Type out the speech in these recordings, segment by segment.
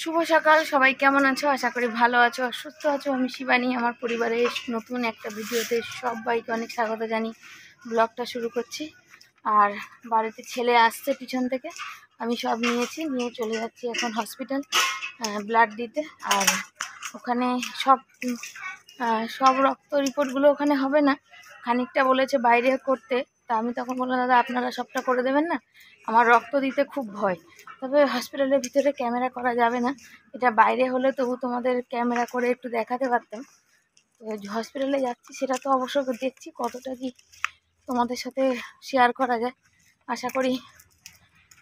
শুভ সকাল সবাই, কেমন আছো? আশা করি ভালো আছো, সুস্থ আছো। আমি শিবানী, আমার পরিবারের নতুন একটা ভিডিওতে সবাইকে অনেক স্বাগত জানি। ব্লগটা শুরু করছি। আর বাড়িতে ছেলে আসছে পিছন থেকে, আমি সব নিয়ে চলে যাচ্ছি এখন হসপিটাল ব্লাড দিতে। আর ওখানে সব রক্ত রিপোর্টগুলো ওখানে হবে না, খানিকটা বলেছে বাইরে করতে। তা আমি তখন বললাম, দাদা আপনারা সবটা করে দেবেন না, আমার রক্ত দিতে খুব ভয়। তবে হসপিটালের ভিতরে ক্যামেরা করা যাবে না, এটা বাইরে হলে তবু তোমাদের ক্যামেরা করে একটু দেখাতে পারতাম। তো হসপিটালে যাচ্ছি, সেটা তো অবশ্য দেখছি কতটা কি তোমাদের সাথে শেয়ার করা যায়। আশা করি,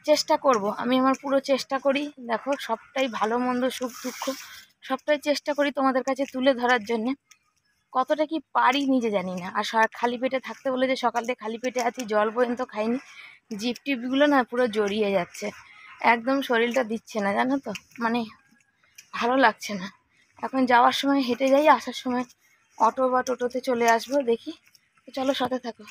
চেষ্টা করব, আমি আমার পুরো চেষ্টা করি। দেখো, সবটাই ভালো মন্দ সুখ দুঃখ সবটাই চেষ্টা করি তোমাদের কাছে তুলে ধরার জন্যে। কতটা কি পারি নিজে জানি না। আর খালি পেটে থাকতে বলে যে সকাল থেকে খালি পেটে আছি, জল পর্যন্ত খাইনি, জিপ টিপগুলো না পুরো জড়িয়ে যাচ্ছে, একদম শরীরটা দিচ্ছে না, জানো তো, মানে ভালো লাগছে না। এখন যাওয়ার সময় হেঁটে যাই, আসার সময় অটো বা টোটোতে চলে আসবো, দেখি। তো চলো, সাথে থাকো।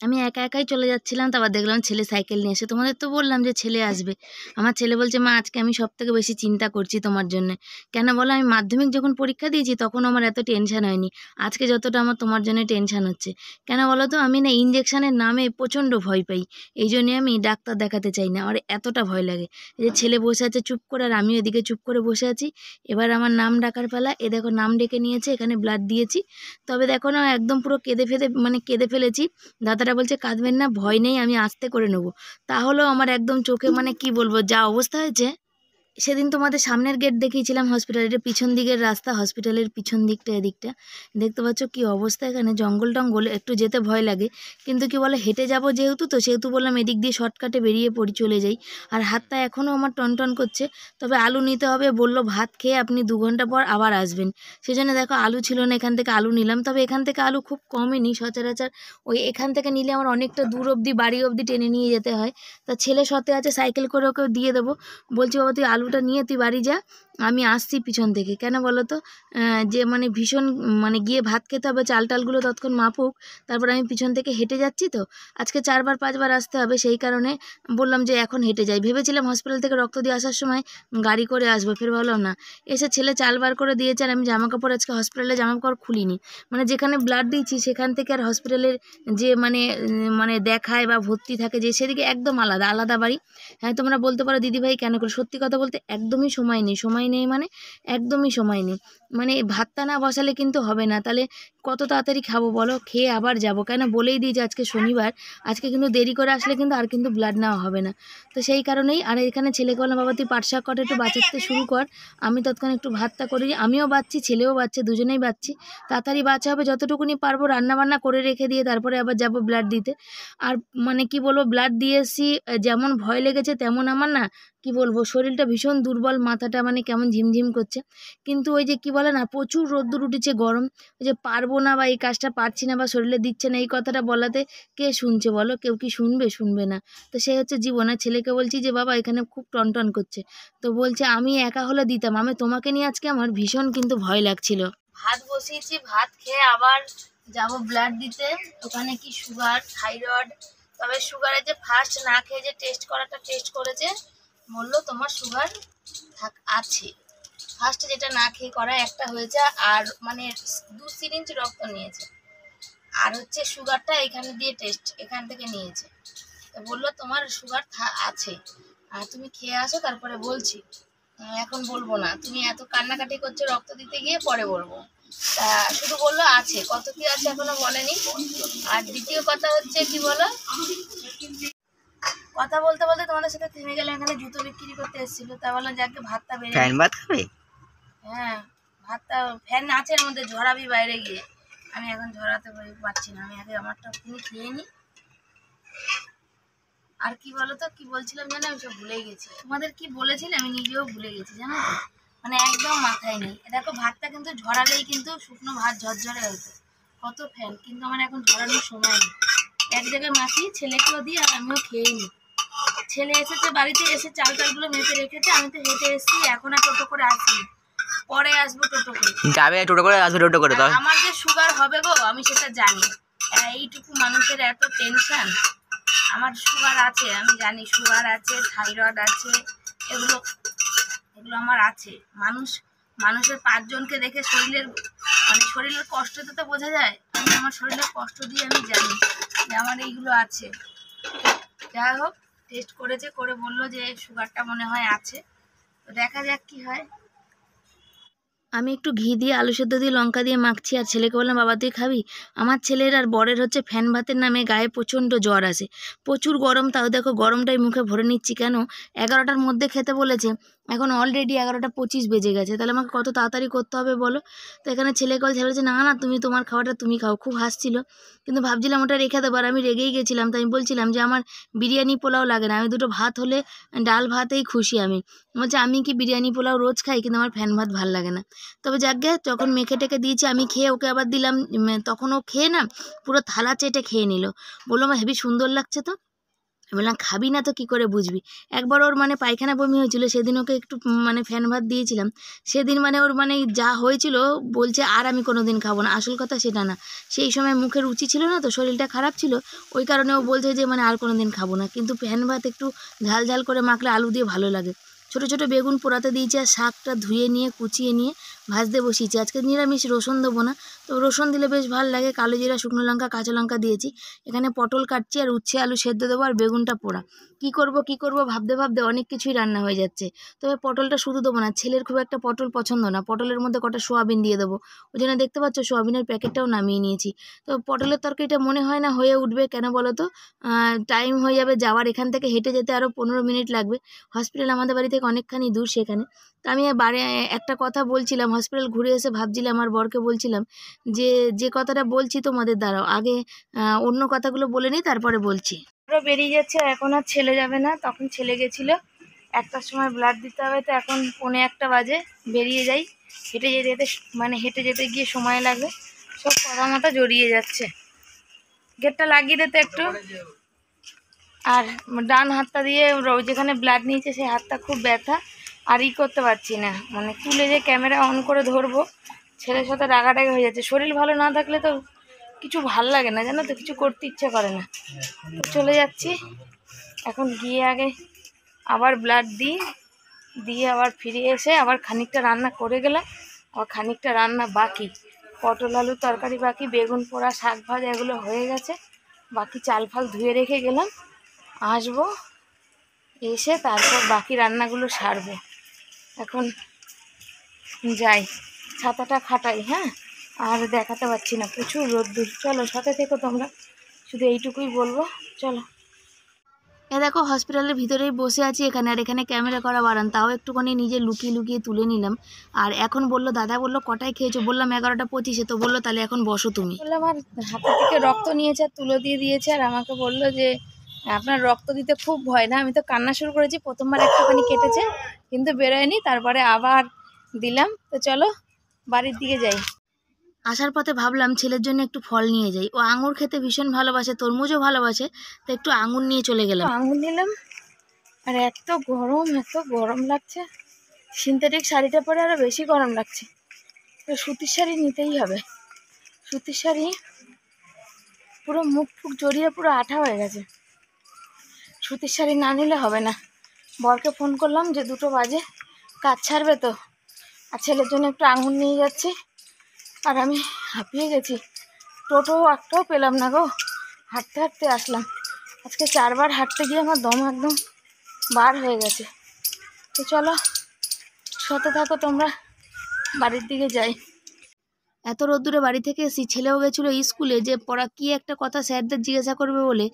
আমি একা একাই চলে যাচ্ছিলাম, তারপর দেখলাম ছেলে সাইকেল নিয়ে এসে। তোমাদের তো বললাম যে ছেলে আসবে। আমার ছেলে বলছে, মা আজকে আমি সব থেকে বেশি চিন্তা করছি তোমার জন্য। কেন বলো, আমি মাধ্যমিক যখন পরীক্ষা দিয়েছি তখন আমার এত টেনশন হয়নি, আজকে যতটা আমার তোমার জন্য টেনশন হচ্ছে। কেন বলো তো, আমি না ইঞ্জেকশনের নামে প্রচণ্ড ভয় পাই, এই জন্যে আমি ডাক্তার দেখাতে চাই না, আমার এতটা ভয় লাগে। এই যে ছেলে বসে আছে চুপ করে, আর আমি এদিকে চুপ করে বসে আছি। এবার আমার নাম ডাকার পালা। এ দেখো, নাম ডেকে নিয়েছে, এখানে ব্লাড দিয়েছি। তবে দেখো না, একদম পুরো কেঁদে ফেলেছি। দাদারা বলছে, কাঁদবেন না, ভয় নেই, আমি আস্তে করে নেবো। তাহলেও আমার একদম চোখে, মানে কি বলবো, যা অবস্থা হয়েছে। সেদিন তোমাদের সামনের গেট দেখিয়েছিলাম হসপিটালের, পিছন দিকের রাস্তা, হসপিটালের পিছন দিকটা, এদিকটা দেখতে পাচ্ছ কি অবস্থা। এখানে জঙ্গল টঙ্গল, একটু যেতে ভয় লাগে, কিন্তু কি বলে, হেঁটে যাব যেহেতু, তো সেহেতু বললাম এদিক দিয়ে শর্টকাটে বেরিয়ে চলে যাই। আর হাতটা এখনও আমার টনটন করছে। তবে আলু নিতে হবে, বললো ভাত খেয়ে আপনি 2 ঘন্টা পর আবার আসবেন। সেজন্য দেখো, আলু ছিল না, এখান থেকে আলু নিলাম। তবে এখান থেকে আলু খুব কমই নিই সচরাচর, ওই এখান থেকে নিলে আমার অনেকটা দূর অবধি, বাড়ি অবধি টেনে নিয়ে যেতে হয়। তা ছেলে সাথে আছে, সাইকেল করে ওকেও দিয়ে দেবো। বলছি, বাবা তুই আলুটা নিয়ে তুই বাড়ি যা, আমি আসছি পিছন থেকে। কেন বলো তো, যে মানে ভীষণ, মানে গিয়ে ভাত খেতে হবে, চাল টালগুলো তৎক্ষণ মাপুক, তারপর আমি পিছন থেকে হেঁটে যাচ্ছি। তো আজকে 4বার 5বার আসতে হবে, সেই কারণে বললাম যে এখন হেঁটে যাই। ভেবেছিলাম হসপিটাল থেকে রক্ত দিয়ে আসার সময় গাড়ি করে আসবো, ফের ভাবলাম না। এসে ছেলে চাল বার করে দিয়েছে, আর আমি জামাকাপড়, আজকে হসপিটালে জামাকাপড় খুলিনি। মানে যেখানে ব্লাড দিয়েছি সেখান থেকে আর হসপিটালের যে মানে দেখায় বা ভর্তি থাকে, যে সেদিকে একদম আলাদা আলাদা বাড়ি। হ্যাঁ, তোমরা বলতে পারো দিদিভাই কেন করে, সত্যি কথা বলতে একদমই সময় নেই, মানে একদমই সময় নেই। মানে ভাতটা না বসালে কিন্তু হবে না, তাহলে কত তাড়াতাড়ি খাবো বলো, খেয়ে আবার যাব। কেন বলেই দিই যে আজকে শনিবার, আজকে কিন্তু দেরি করে আসলে কিন্তু আর কিন্তু ব্লাড নেওয়া হবে না। তো সেই কারণেই। আর এখানে ছেলেকে বললাম, বাবা তুই পাট শাক কটা একটু বাঁচাতে শুরু কর, আমি তৎক্ষণ একটু ভাতটা করি। আমিও বাচ্ছি, ছেলেও বাচ্চে, দুজনেই বাচ্ছি। তাড়াতাড়ি বাচ্চা হবে, যতটুকুনি পারবো রান্নাবান্না করে রেখে দিয়ে তারপরে আবার যাব ব্লাড দিতে। আর মানে কি বলবো, ব্লাড দিয়ে এসেছি, যেমন ভয় লেগেছে তেমন আমার না, কি বলবো, শরীরটা ভীষণ দুর্বল, মাথাটা মানে কেমন ঝিমঝিম করছে। কিন্তু ওই যে কি বলে না, প্রচুর রোদ্দুর উঠেছে, গরম। ওই যে পারবো না, বা এই কাজটা পারছি না, বা শরীরে দিচ্ছে না, এই কথাটা বলাতে কে শুনছে বলো? কেউ কি শুনবে না। তো সে হচ্ছে জীবন। আর ছেলেকে বলছি যে বাবা এখানে খুব টনটন করছে, তো বলছে আমি একা হলে দিতাম, আমি তোমাকে নিয়ে আজকে আমার ভীষণ কিন্তু ভয় লাগছিল। ভাত বসিয়েছি, ভাত খেয়ে আবার যাব ব্লাড দিতে। ওখানে কি সুগার, থাইরয়েড। তবে সুগারের যে ফার্স্ট না খেয়ে যে টেস্ট করেছে, বললো তোমার সুগার আছে। ফার্স্টে যেটা না খেয়ে করা, একটা হয়েছে, আর মানে 2 সিরিঞ্জ রক্ত নিয়েছে। আর হচ্ছে সুগারটা এখানে দিয়ে এখান থেকে নিয়েছে। তো বললো তোমার সুগার আছে, আর তুমি খেয়ে আসো, তারপরে বলছি, এখন বলবো না। তুমি এত কান্নাকাটি করছো রক্ত দিতে গিয়ে, পরে বলবো। তা শুধু বললো আছে, কত কি আছে এখনো বলেনি। আর দ্বিতীয় কথা হচ্ছে কি বলো, কথা বলতে বলতে তোমাদের সাথে থেমে গেলে। এখানে জুতো বিক্রি করতে এসেছিল, তা বললাম যাকে ভাতটা বেড়ে ভাত খাবে। হ্যাঁ, ভাতটা ফ্যান আছে এর মধ্যে, ঝরাবি বাইরে গিয়ে। আমি এখন ঝরাতে পারছি না, আমি আগে আমারটা কিনে খেয়ে নিই। আর কি বলতো, কি বলছিলাম জানো, আমি সব ভুলে গেছি। তোমাদের কি বলেছিলে আমি নিজেও ভুলে গেছি, জানো তো, মানে একদম মাথায় নেই। দেখো ভাতটা কিন্তু ঝরালেই কিন্তু শুকনো ভাত ঝরঝরে হতো, কত ফ্যান, কিন্তু আমার এখন ঝরানোর সময় নেই। এক জায়গায় মাখিয়ে ছেলেকেও দিই, আর আমিও খেয়ে নিই। ছেলে এসেছে বাড়িতে, এসে চাল টালগুলো মেপে রেখেছে, আমি তো হেঁটে এসেছি, এখন আর টোটো করে আসি, পরে আসবো টোটো করে। যাবে টোটো করে, আসবে টোটো করে। আমার যে সুগার হবে গো, আমি সেটা জানি। এইটুকু মানুষের এত টেনশন। আমার সুগার আছে, আমি জানি সুগার আছে, থাইরয়েড আছে, এগুলো এগুলো আমার আছে। মানুষের 5 জনকে দেখে শরীরের কষ্টটা তো বোঝা যায়। আমি আমার শরীরের কষ্ট দিয়ে আমি জানি যে আমার এইগুলো আছে। যাই হোক, টেস্ট করেছে, করে বললো যে সুগারটা মনে হয় আছে। তো দেখা যাক কি হয়। আমি একটু ঘি দিয়ে আলু সেদ্ধ দিয়ে লঙ্কা দিয়ে মাখছি, আর ছেলেকে বললাম বাবা তুই খাবি। আমার ছেলের আর বরের হচ্ছে ফ্যান ভাতের নামে গায়ে প্রচণ্ড জ্বর আসে, প্রচুর গরম। তাও দেখো গরমটাই মুখে ভরে নিচ্ছি কেন, 11টার মধ্যে খেতে বলেছে, এখন অলরেডি 11টা 25 বেজে গেছে। তাহলে আমাকে কত তাড়াতাড়ি করতে হবে বলো। তো এখানে ছেলেকে বলছে না না তুমি তোমার খাওয়াটা তুমি খাও, খুব হাসছিল। কিন্তু ভাবছিলাম ওটা রেখে দেবো, আর আমি রেগেই গেছিলাম। তাই আমি বলছিলাম যে আমার বিরিয়ানি পোলাও লাগে না, আমি দুটো ভাত হলে, ডাল ভাতেই খুশি আমি। বলছে আমি কি বিরিয়ানি পোলাও রোজ খাই, কিন্তু আমার ফ্যান ভাত ভাল লাগে না। তবে যাকগে, যখন মেখে টেকে দিয়েছি আমি খেয়ে ওকে আবার দিলাম, তখন ও খেয়ে না পুরো থালা চেটে খেয়ে নিল। বললো আমার হেবি সুন্দর লাগছে। তো আমি বললাম খাবি না তো কী করে বুঝবি। একবার ওর পায়খানা বমি হয়েছিল, সেদিন ওকে একটু ফ্যান ভাত দিয়েছিলাম। সেদিন ওর যা হয়েছিল, বলছে আর আমি কোনো দিন খাবো না। আসল কথা সেটা না, সেই সময় মুখে রুচি ছিল না, তো শরীরটা খারাপ ছিল, ওই কারণে ও বলছে যে আর কোনো দিন খাবো না। কিন্তু ফ্যান ভাত একটু ঝাল ঝাল করে মাখলে আলু দিয়ে ভালো লাগে। ছোটো ছোটো বেগুন পোড়াতে দিয়েছি, আর শাকটা ধুয়ে নিয়ে কুচিয়ে নিয়ে ভাজতে বসিয়েছি। আজকে নিরামিষ, রসুন দেবো না, তো রসুন দিলে বেশ ভালো লাগে। কালো জিরা, শুকনো লঙ্কা, কাঁচা লঙ্কা দিয়েছি। এখানে পটল কাটছি, আর উচ্ছে আলু সেদ্ধ দেবো, আর বেগুনটা পোড়া। কী করব ভাবতে ভাবতে অনেক কিছুই রান্না হয়ে যাচ্ছে। তবে পটলটা শুধু দেবো না, ছেলের খুব একটা পটল পছন্দ না। পটলের মধ্যে কটা সোয়াবিন দিয়ে দেবো। ওই জন্য দেখতে পাচ্ছ সোয়াবিনের প্যাকেটটাও নামিয়ে নিয়েছি। তো পটলের তরকারিটা মনে হয় না হয়ে উঠবে, কেন বলো তো, টাইম হয়ে যাবে যাওয়ার, এখান থেকে হেঁটে যেতে আরও 15 মিনিট লাগবে। হসপিটাল আমাদের বাড়ি থেকে অনেকখানি দূর সেখানে। তো আমি একটা কথা বলছিলাম, হসপিটাল ঘুরে এসে ভাবছিলাম, আমার বরকে বলছিলাম যে কথাটা বলছি তোমাদের দ্বারাও আগে অন্য কথাগুলো বলে নিই, তারপরে বলছি। আরও বেরিয়ে যাচ্ছে, এখন আর ছেলে যাবে না, তখন ছেলে গেছিলো। 1টার সময় ব্লাড দিতে হবে, তো এখন 1:45 বাজে, বেরিয়ে যাই। হেঁটে যেতে গিয়ে সময় লাগবে। সব কথা মতো জড়িয়ে যাচ্ছে। গেটটা লাগিয়ে দিতে একটু। আর ডান হাতটা দিয়ে যেখানে ব্লাড নিয়েছে সেই হাতটা খুব ব্যথা, আর করতে পারছি না, তুলে যে ক্যামেরা অন করে ধরবো, ছেলের সাথে রাগাটাগি হয়ে যাচ্ছে। শরীর ভালো না থাকলে তো কিছু ভাল লাগে না, জানো তো, কিছু করতে ইচ্ছে করে না। চলে যাচ্ছি এখন, গিয়ে আগে আবার ব্লাড দিয়ে আবার ফিরে এসে আবার খানিকটা রান্না করে গেলাম। আবার খানিকটা রান্না বাকি, পটল আলু তরকারি বাকি, বেগুন পোড়া, শাক ভাজা এগুলো হয়ে গেছে। বাকি চাল ফাল ধুয়ে রেখে গেলাম, আসবো এসে তারপর বাকি রান্নাগুলো সারবো। এখন যাই, ছাতাটা খাটাই। হ্যাঁ, আর দেখাতে পারছি না, প্রচুর রোদ্দুর। চলো সাথে থেকো তোমরা, শুধু এইটুকুই বলবো, চলো। দেখো হসপিটালের ভিতরেই বসে আছি এখানে, আর এখানে ক্যামেরা করা বারান, তাও একটুখানি নিজে লুকিয়ে লুকিয়ে তুলে নিলাম। আর এখন দাদা বললো কটায় খেয়েছো, বললাম 11টা 25-এ। তো বললো তাহলে এখন বসো তুমি। বললাম আমার হাতে থেকে রক্ত নিয়েছে আর তুলো দিয়ে দিয়েছে, আর আমাকে বললো যে আপনার রক্ত দিতে খুব ভয় না। আমি তো কান্না শুরু করেছি, প্রথমবার একটুখানি কেটেছে কিন্তু বেরোয়নি, তারপরে আবার দিলাম। তো চলো বাড়ির দিকে যাই। আসার পথে ভাবলাম ছেলের জন্য একটু ফল নিয়ে যাই, ও আঙুর খেতে ভীষণ ভালোবাসে, তরমুজও ভালোবাসে, তো একটু আঙুর নিয়ে চলে গেলাম। আঙুর নিলাম, আর এত গরম লাগছে, সিনথেটিক শাড়িটা পরে আরও বেশি গরম লাগছে। তো সুতির শাড়ি নিতেই হবে, সুতির শাড়ি পুরো মুখ ফুক জড়িয়ে পুরো আঠা হয়ে গেছে, সুতির শাড়ি না নিলে হবে না। বরকে ফোন করলাম যে 2টো বাজে, কাজ ছাড়বে তো, আর ছেলের জন্য একটু আঙুর নিয়ে যাচ্ছি। আর আমি হাঁপিয়ে গেছি, টোটো একটাও পেলাম না গো, হাঁটতে হাঁটতে আসলাম। আজকে 4বার হাঁটতে গিয়ে আমার দম একদম বার হয়ে গেছে। তো চলো সাথে থাকো তোমরা, বাড়ির দিকে যাই। এত রোদ্দুরে বাড়ি থেকে এসেছি, ছেলেও গেছিলো স্কুলে, যে পড়া কী একটা কথা স্যারদের জিজ্ঞাসা করবে বলে,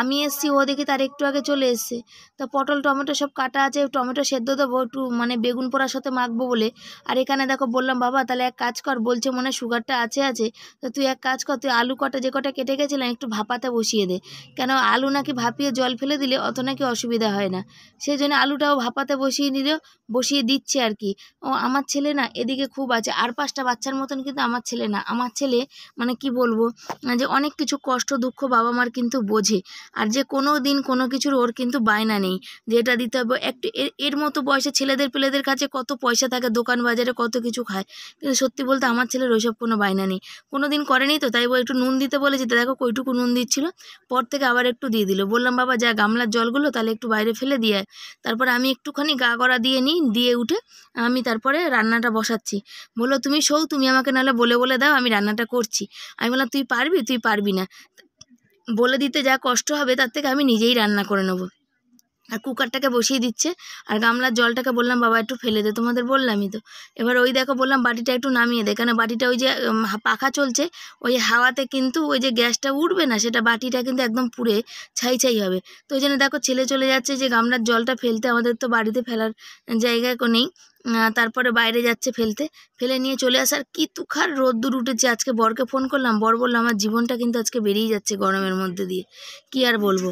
আমি এসছি, ও দেখি তার একটু আগে চলে এসছে। তো পটল টমেটো সব কাটা আছে, টমেটো সেদ্ধ দেবো একটু, বেগুন পোড়ার সাথে মাখবো বলে। আর এখানে দেখো বললাম বাবা তাহলে এক কাজ কর, বলছে মনে হয় সুগারটা আছে, তো তুই এক কাজ কর, তুই আলু কটা যে কটা কেটে গেছিলাম একটু ভাপাতে বসিয়ে দে, কেন আলু নাকি ভাপিয়ে জল ফেলে দিলে অত নাকি অসুবিধা হয় না। সেই জন্য আলুটাও ভাপাতে বসিয়ে দিচ্ছে আর কি। আমার ছেলে না এদিকে খুব আছে, আর 5টা বাচ্চার মতন কিন্তু আমার ছেলে না, আমার ছেলে মানে কি বলবো, যে অনেক কিছু কষ্ট দুঃখ বাবা মার কিন্তু বোঝে, আর যে কোনো দিন কোনো কিছুর ওর কিন্তু বায়না নেই যে এটা দিতে হবে। একটু এর মতো বয়সে ছেলেদের পেলেদের কাছে কত পয়সা থাকে, দোকান বাজারে কত কিছু খায়, কিন্তু সত্যি বলতে আমার ছেলের ওইসব কোনো বায়না নেই, কোনো দিন করেনি। তো তাই একটু নুন দিতে বলেছি, তো দেখো কইটুকু নুন দিচ্ছিল, পর থেকে আবার একটু দিয়ে দিল। বললাম বাবা যা গামলার জলগুলো তাহলে একটু বাইরে ফেলে দিয়ে আয়। তারপরে আমি একটুখানি গা গড়া দিয়ে নিই, দিয়ে উঠে আমি তারপরে রান্নাটা বসাচ্ছি। বললো তুমি শোও, তুমি আমাকে নাহলে বলে বলে দাও, আমি রান্নাটা করছি। আমি বললাম তুই পারবি? তুই পারবি না, বলে দিতে যা কষ্ট হবে তার থেকে আমি নিজেই রান্না করে নেবো। আর কুকারটাকে বসিয়ে দিচ্ছে, আর গামলার জলটাকে বললাম বাবা একটু ফেলে দে, তোমাদের বললামই তো। এবার ওই দেখো বললাম বাটিটা একটু নামিয়ে দে, কেন বাটিটা ওই যে পাখা চলছে, ওই হাওয়াতে কিন্তু ওই যে গ্যাসটা উঠবে না, সেটা বাটিটা কিন্তু একদম পুড়ে ছাই ছাই হবে। তো ওই জন্য দেখো ছেলে চলে যাচ্ছে যে গামলার জলটা ফেলতে, আমাদের তো বাড়িতে ফেলার জায়গায় নেই। তারপরে বাইরে যাচ্ছে ফেলতে, ফেলে নিয়ে চলে আসার কি তুখার রোদ্দুর উঠেছে। আজকে বরকে ফোন করলাম, বর বললো আমার জীবনটা কিন্তু আজকে বেরিয়ে যাচ্ছে গরমের মধ্যে দিয়ে, কি আর বলবো।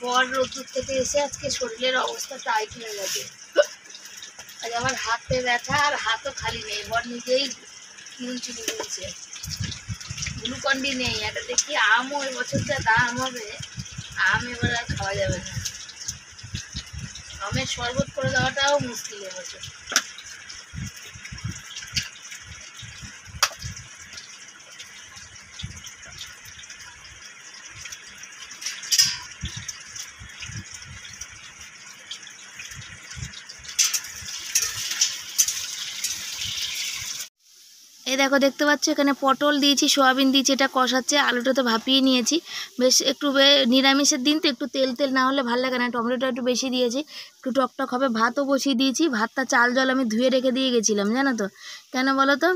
বর রোদ্দুর থেকে এসে আজকে শরীরের অবস্থা টাইট হয়ে গেছে, আজ আমার হাতে ব্যথা, আর হাতও খালি নেই। বর নিজেই নুন চিনি দিয়েছে, গ্লুকন্ডি নেই। এটা দেখি আমও ওই বছরটা দাম হবে, আম এবার আর খাওয়া যাবে না, আমের শরবত করে দেওয়াটাও মুশকিল এবছর। এই দেখো দেখতে পাচ্ছ এখানে পটল দিয়েছি, সোয়াবিন দিয়েছি, এটা কষাচ্ছে, আলুটা তো ভাপিয়ে নিয়েছি। বেশ একটু নিরামিষের দিন তো একটু তেল তেল না হলে ভালো লাগে না, টমেটোটা একটু বেশি দিয়েছি, একটু টকটক হবে। ভাতও বসিয়ে দিয়েছি, ভাতটা চাল জল আমি ধুয়ে রেখে দিয়ে গেছিলাম, জানো তো কেন বলো তো,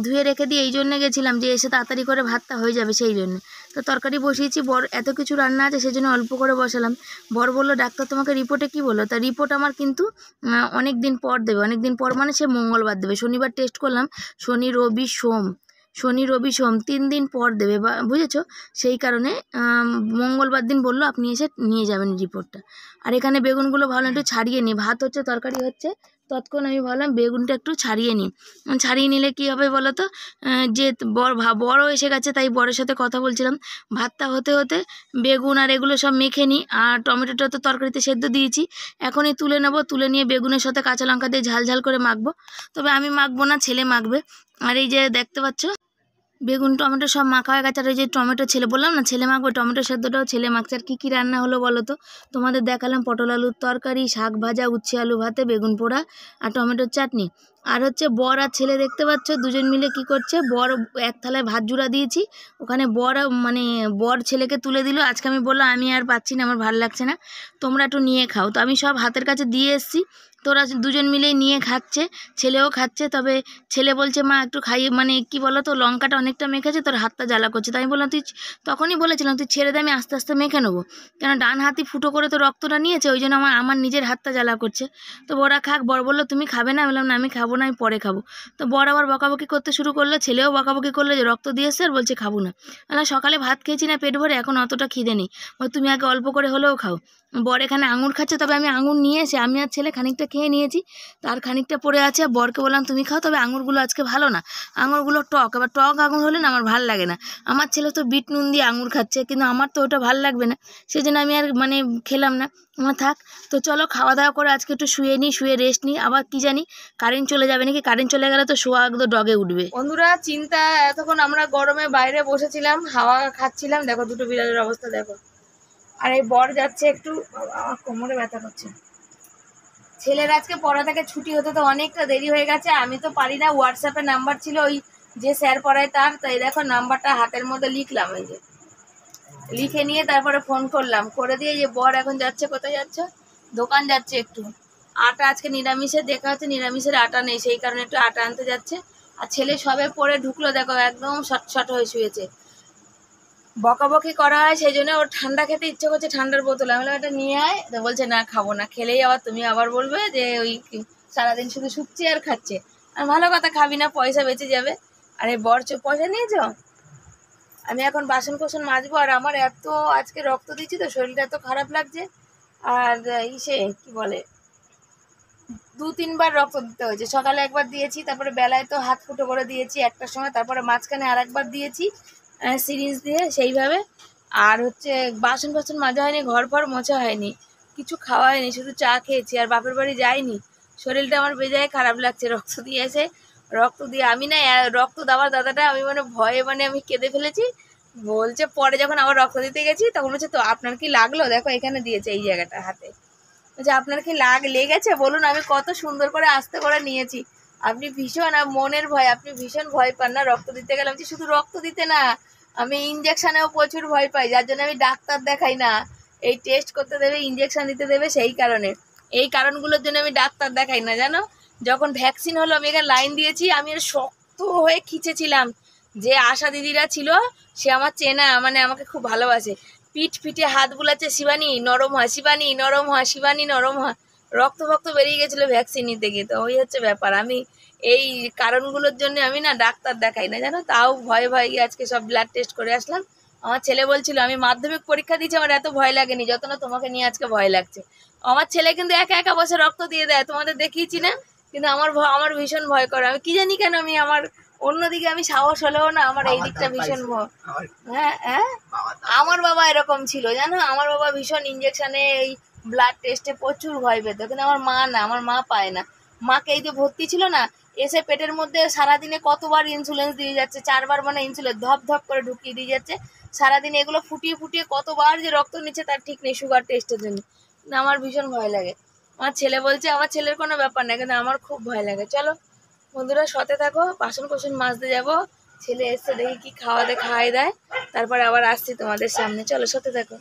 ধুয়ে রেখে দিয়ে এই জন্যে গেছিলাম যে এসে তাড়াতাড়ি করে ভাতটা হয়ে যাবে সেই জন্য। তো তরকারি বসিয়েছি, বর এত কিছু রান্না আছে সেই জন্য অল্প করে বসালাম। বর বললো ডাক্তার তোমাকে রিপোর্টে কি বললো, তা রিপোর্ট আমার কিন্তু অনেক দিন পর দেবে, অনেক দিন পর মানে সে মঙ্গলবার দেবে। শনিবার টেস্ট করলাম, শনি রবি সোম, শনি রবি সোম 3 দিন পর দেবে, বা বুঝেছো, সেই কারণে মঙ্গলবার দিন বললো আপনি এসে নিয়ে যাবেন রিপোর্টটা। আর এখানে বেগুনগুলো ভালো একটু ছাড়িয়ে নিই, ভাত হচ্ছে তরকারি হচ্ছে, তৎক্ষণ আমি ভাবলাম বেগুনটা একটু ছাড়িয়ে নিই। ছাড়িয়ে নিলে কি হবে বলো তো, যে বড় এসে গেছে তাই বরের সাথে কথা বলছিলাম, ভাতটা হতে হতে বেগুন আর এগুলো সব মেখে নিই। আর টমেটোটা তো তরকারিতে সেদ্ধ দিয়েছি, এখনই তুলে নেবো, তুলে নিয়ে বেগুনের সাথে কাঁচা লঙ্কা দিয়ে ঝাল ঝাল করে মাখবো। তবে আমি মাখবো না, ছেলে মাখবে। আর এই যে দেখতে পাচ্ছ বেগুন টমেটো সব মাখা হয়ে গেছে, আর এই যে টমেটো ছেলে, বললাম না ছেলে মাখবো, টমেটো সেদ্ধটাও ছেলে মাখছে। আর কী রান্না হলো বলো তো, তোমাদের দেখালাম পটল আলুর তরকারি, শাক ভাজা, উচ্ছে আলু ভাতে, বেগুন পোড়া আর টমেটোর চাটনি। আর হচ্ছে বর আর ছেলে দেখতে পাচ্ছ দুজন মিলে কি করছে, বর এক থালায় ভাত জুড়া দিয়েছি, ওখানে বর মানে বর ছেলেকে তুলে দিল। আজকে আমি বললাম আমি আর পাচ্ছি না, আমার ভালো লাগছে না, তোমরা একটু নিয়ে খাও। তো আমি সব হাতের কাছে দিয়ে এসেছি, তোরা দুজন মিলেই নিয়ে খাচ্ছে, ছেলেও খাচ্ছে। তবে ছেলে বলছে মা একটু খাইয়ে, মানে কি বলো তো লঙ্কাটা অনেকটা মেখেছে, তোর হাতটা জ্বালা করছে। তাই আমি বললাম তুই, তখনই বলেছিলাম তুই ছেড়ে দে, আমি আস্তে আস্তে মেখে নেবো, কেন ডান হাতি ফুটো করে তো রক্তটা নিয়েছে, ওই জন্য আমার নিজের হাতটা জ্বালা করছে। তো বড়া খাক, বর বললো তুমি খাবে না, বললাম না আমি খাবো না, আমি পরে খাবো। তো বর আবার বকাবকি করতে শুরু করলো, ছেলেও বকাবকি করলো যে রক্ত দিয়েছে, আর বলছে খাবো না। সকালে ভাত খেয়েছি না পেট ভরে, এখন অতটা খিদে নেই, তুমি আগে অল্প করে হলেও খাও। বর এখানে আঙুর খাচ্ছে, তবে আমি আঙুর নিয়ে এসে আমি আর ছেলে খানিকটা খেয়ে নিয়েছি, তার খানিকটা পড়ে আছে। বরকে বললাম তুমি খাও, তবে আঙুরগুলো আজকে ভালো না, আঙুরগুলো টক, এবার টক আঙুর হলে না আমার ভাল লাগে না। আমার ছেলে তো বিট নুন দিয়ে আঙুর খাচ্ছে, কিন্তু আমার তো ওটা ভাল লাগবে না, সেই জন্য আমি আর মানে খেলাম না, আমার থাক। তো চলো খাওয়া দাওয়া করে আজকে একটু শুয়ে নিই, শুয়ে রেস্ট নিই, আবার কি জানি কারেন্ট চলে যাবে নাকি, কারেন্ট চলে গেলে তো শোয়া একদম ডগে উঠবে। বন্ধুরা চিন্তা, এতক্ষণ আমরা গরমে বাইরে বসেছিলাম, হাওয়া খাচ্ছিলাম, দেখো দুটো বিড়ালের অবস্থা দেখো। আর এই বর যাচ্ছে একটু, আমার কোমরে ব্যথা করছে। ছেলের আজকে পড়া থেকে ছুটি হতে তো অনেকটা দেরি হয়ে গেছে, আমি তো পারি না, হোয়াটসঅ্যাপে নাম্বার ছিল ওই যে স্যার পড়ায় তার, তাই দেখো নাম্বারটা হাতের মধ্যে লিখলাম, এই যে লিখে নিয়ে তারপরে ফোন করলাম, করে দিয়ে যে বর এখন যাচ্ছে, কোথায় যাচ্ছে, দোকান যাচ্ছে একটু, আটা আজকে নিরামিষের দেখা হচ্ছে, নিরামিষের আটা নেই, সেই কারণে একটু আটা আনতে যাচ্ছে। আর ছেলে সবে পড়ে ঢুকলো, দেখো একদম শটশট হয়ে শুয়েছে, বকাবকি করা হয় সেই জন্য ওর ঠান্ডা খেতে ইচ্ছে করছে, ঠান্ডার বোতল, আমি বললাম এটা নিয়ে আয়, তো বলছে না খাবো না, খেলেই আবার তুমি আবার বলবে যে ওই সারাদিন শুধু শুচ্ছে আর খাচ্ছে। আর ভালো কথা, খাবি না পয়সা বেঁচে যাবে। আরে বর পয়সা নিয়েছো, আমি এখন বাসন কোসন মাজবো, আর আমার এত আজকে রক্ত দিচ্ছি তো শরীরটা এত খারাপ লাগছে। আর ইসে কি বলে 2-3 বার রক্ত দিতে হয়েছে। সকালে একবার দিয়েছি, তারপরে বেলায় তো হাত ফুটো করে দিয়েছি একটার সময়, তারপরে মাঝখানে আর একবার দিয়েছি সিরিঞ্জ দিয়ে সেইভাবে। আর হচ্ছে বাসন ফাসন মাজা হয়নি, ঘর ফর মোছা হয়নি, কিছু খাওয়া হয়নি, শুধু চা খেয়েছি। আর বাপের বাড়ি যাইনি, শরীরটা আমার বেজায় খারাপ লাগছে। রক্ত দিয়েছে, রক্ত দিয়ে আমি না রক্ত দেওয়ার দাদাটা আমি মানে ভয়ে মানে আমি কেঁদে ফেলেছি। বলছে পরে যখন আবার রক্ত দিতে গেছি তখন বলছে তো আপনার কি লাগলো, দেখো এখানে দিয়েছে এই জায়গাটা হাতে, বলছে আপনার কি লেগেছে বলুন। আমি কত সুন্দর করে আস্তে করে নিয়েছি। আপনি ভীষণ মনের ভয়, আপনি ভীষণ ভয় পান না রক্ত দিতে গেলে? আমি শুধু রক্ত দিতে না, আমি ইঞ্জেকশনেও প্রচুর ভয় পাই, যার জন্য আমি ডাক্তার দেখাই না। এই টেস্ট করতে দেবে, ইঞ্জেকশন দিতে দেবে, সেই কারণে, এই কারণগুলোর জন্য আমি ডাক্তার দেখাই না জানো। যখন ভ্যাকসিন হলো আমি এখানে লাইন দিয়েছি, আমি শক্ত হয়ে খিচেছিলাম। যে আশা দিদিরা ছিল সে আমার চেনা, মানে আমাকে খুব ভালোবাসে, পিঠ পিঠে হাত বুলাচ্ছে, শিবানী নরম হয়, শিবানী নরম হয়, শিবানী নরম হয়। রক্ত ফক্ত বেরিয়ে গেছিলো ভ্যাকসিন নিতে গিয়ে। তো ওই হচ্ছে ব্যাপার, আমি এই কারণগুলোর জন্য আমি না ডাক্তার দেখাই না জানো। তাও ভয়ে ভয়ে গিয়ে আজকে সব ব্লাড টেস্ট করে আসলাম। আমার ছেলে বলছিল আমি মাধ্যমিক পরীক্ষা দিয়েছি, আমার এত ভয় লাগেনি যত না তোমাকে নিয়ে আজকে ভয় লাগছে। আমার ছেলে কিন্তু একা একা বসে রক্ত দিয়ে দেয়, তোমাদের দেখিয়েছি না, কিন্তু আমার ভীষণ ভয় করে। আমি কি জানি কেন, আমি আমার অন্যদিকে আমি সাহস হলেও না আমার এই দিকটা ভীষণ ভয়। হ্যাঁ হ্যাঁ, আমার বাবা এরকম ছিল জানো, আমার বাবা ভীষণ ইঞ্জেকশনে এই ব্লাড টেস্টে প্রচুর ভয় পেত, কিন্তু আমার মা না, আমার মা পায় না। মাকে এই যে ভর্তি ছিল না, এসে পেটের মধ্যে সারাদিনে কতবার ইনসুলেন্স দিয়ে যাচ্ছে, 4 বার মানে ইনসুলেন্স ধপ ধপ করে ঢুকিয়ে দিয়ে যাচ্ছে সারাদিন। এগুলো ফুটিয়ে ফুটিয়ে কতবার যে রক্ত নিচ্ছে তার ঠিক নেই সুগার টেস্টের জন্য। কিন্তু আমার ভীষণ ভয় লাগে। আমার ছেলে বলছে আমার ছেলের কোনো ব্যাপার না, কিন্তু আমার খুব ভয় লাগে। চলো বন্ধুরা সাথে থাকো, বাসন কোসন মাজতে যাবো, ছেলে এসে দেখি কি খাওয়াই দেয়, তারপর আবার আসছি তোমাদের সামনে। চলো সাথে থাকো।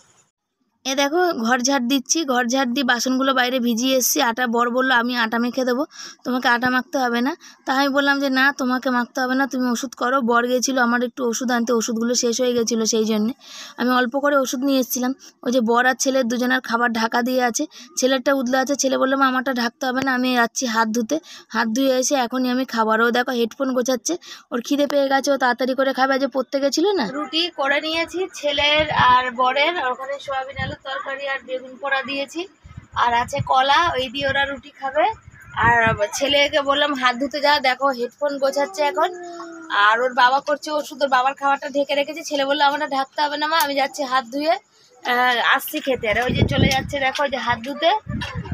এ দেখো ঘর ঝাড় দিচ্ছি, ঘর ঝাড় দিয়ে বাসনগুলো বাইরে ভিজিয়ে এসেছি। আটা বর বললো আমি আটা মেখে দেবো, তোমাকে আটা মাখতে হবে না। তা আমি বললাম যে না তোমাকে মাখতে হবে না, তুমি ওষুধ করো। বর গেছিলো আমার একটু ওষুধ আনতে, ওষুধগুলো শেষ হয়ে গেছিলো, সেই জন্যে আমি অল্প করে ওষুধ নিয়ে এসেছিলাম। ওই যে বর আর ছেলের দুজনের খাবার ঢাকা দিয়ে আছে, ছেলেরটা উদলে আছে। ছেলে বললাম আমারটা ঢাকতে হবে না, আমি যাচ্ছি হাত ধুতে। হাত ধুয়ে এসে এখনই আমি খাবার, ও দেখো হেডফোন গোছাচ্ছে, ওর খিদে পেয়ে গেছে, ও তাড়াতাড়ি করে খাবে। যে পড়তে গেছিলো না, রুটি করে নিয়েছি ছেলের আর বরের, ওখানে সোয়াবিন আলুর তরকারি আর বেগুন পোড়া দিয়েছি, আর আছে কলা, ওই দিয়ে ওরা রুটি খাবে। আর ছেলেকে বললাম হাত ধুতে যা, দেখো হেডফোন গোছাচ্ছে এখন। আর ওর বাবা করছে ওষুধ, ওর বাবার খাবারটা ঢেকে রেখেছে। ছেলে বললো আমারটা ঢাকতে হবে না মা, আমি যাচ্ছি হাত ধুয়ে আসছি খেতে। আর ওই যে চলে যাচ্ছে দেখো, যে হাত ধুতে,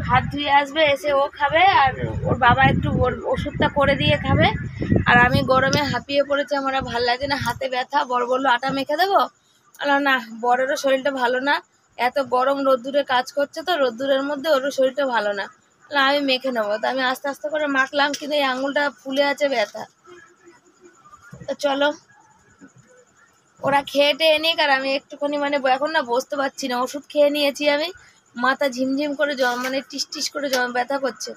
হাত ধুয়ে আসবে, এসে ও খাবে, আর ওর বাবা একটু ওর ওষুধটা করে দিয়ে খাবে। আর আমি গরমে হাঁপিয়ে পড়েছি, আমার ভাল লাগে না, হাতে ব্যথা। বড় বললো আটা মেখে দেবো, না বড়েরও শরীরটা ভালো না, এত গরম রোদ্দুরে কাজ করছে, তো রোদ্দুরের মধ্যে ওরও শরীরটা ভালো না, আমি মেখে নেবো। তো আমি আস্তে আস্তে করে মাখলাম, কিন্তু এই আঙুলটা ফুলে আছে ব্যথা। তো চলো ওরা খেয়ে টেয়ে নিক, আর আমি একটুখানি মানে এখন না বসতে পারছি না, ওষুধ খেয়ে নিয়েছি আমি, মাথা ঝিমঝিম করে মানে টিস টিস করে ব্যথা করছে।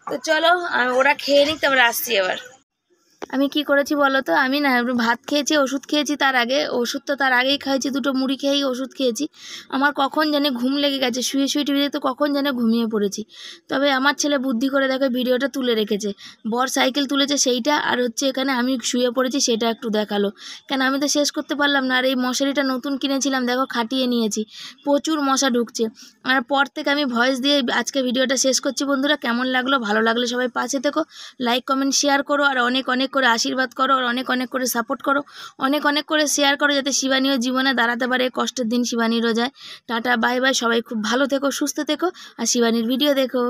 তো চলো ওরা খেয়ে নিক, তারপরে আসছি এবার। আমি কি করেছি বলো তো, আমি না ভাত খেয়েছি, ওষুধ খেয়েছি, তার আগে ওষুধটা তার আগেই খাইছি, দুটো মুড়ি খেয়েই ওষুধ খেয়েছি। আমার কখন জানে ঘুম লেগে গেছে, শুয়ে শুয়ে টিভিতে, তো কখন জানে ঘুমিয়ে পড়েছি। তবে আমার ছেলে বুদ্ধি করে দেখো ভিডিওটা তুলে রেখেছে, বর সাইকেল তুলেছে সেইটা, আর হচ্ছে এখানে আমি শুয়ে পড়েছি সেটা একটু দেখালো। কেন আমি তো শেষ করতে পারলাম না। আর এই মশারিটা নতুন কিনেছিলাম, দেখো খাটিয়ে নিয়েছি, প্রচুর মশা ঢুকছে। আর পর থেকে আমি ভয়েস দিয়ে আজকে ভিডিওটা শেষ করছি। বন্ধুরা কেমন লাগলো, ভালো লাগলে সবাই পাশে থেকো, লাইক কমেন্ট শেয়ার করো, আর অনেক অনেক করে আশীর্বাদ করো, আর অনেক অনেক করে সাপোর্ট করো, অনেক অনেক করে শেয়ার করো, যাতে শিবানীও জীবনে দাঁড়াতে পারে। কষ্টের দিন শিবানীরও যায়। টাটা বাই বাই, সবাই খুব ভালো থেকো, সুস্থ থেকো, আর শিবানীর ভিডিও দেখো।